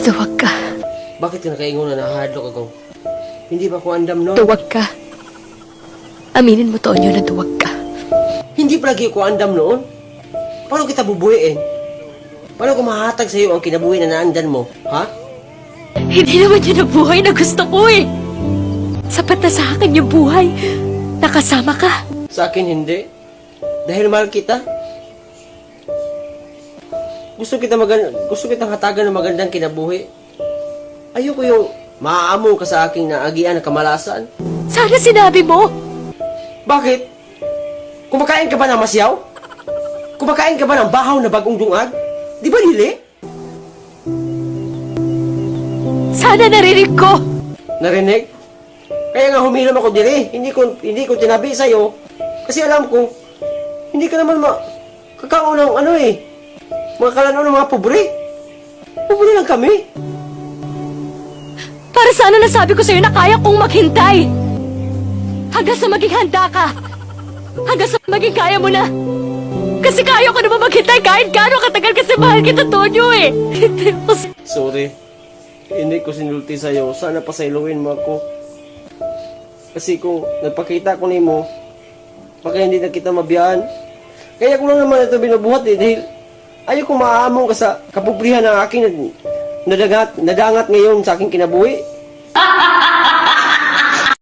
Duwag ka. Bakit ka nakaingon na nahadlok ako? Hindi ba ko andam no? Duwag ka. Aminin mo, Tonyo, na duwag ka. Hindi palagi ko andam noon. Paano kita bubuhiin? Paano ko mahatag sa iyo ang kinabuhi na naandan mo? Ha? Hindi naman yun ang buhay na gusto ko eh. Sapat na sa akin yung buhay. Nakasama ka. Sa akin hindi. Dahil mahal kita. Gusto kitang hatagan ng magandang kinabuhi. Ayoko yung maaamong ka sa aking naagian na kamalasan. Sana sinabi mo. Bakit? Kumakain ka ba ng masyaw? Kumakain ka ba ng bahaw na bagong dungag? Di ba dili? Sana narinig ko. Narinig? Kaya nga humilam ako dili. Hindi ko tinabi sa'yo. Kasi alam ko, hindi ka naman kakao ng mga kalano ng mga pobre. Pobre lang kami. Para sana nasabi ko sa'yo na kaya kong maghintay. Hanggang sa maging handa ka. Hanggang sa maging kaya mo na. Kasi kaya ko naman maghintay kahit gaano katagal kasi mahal kita, Tonyo eh. Sorry. Hindi ko sinulti sa'yo. Sana pasailuin mo ako. Kasi kung nagpakita ko nimo, baka hindi na kita mabiyaan. Kaya ko lang naman ito binubuhat dahil ayaw ko maaamong ka sa kapubrihan ng aking nadangat ngayon sa aking kinabuhi.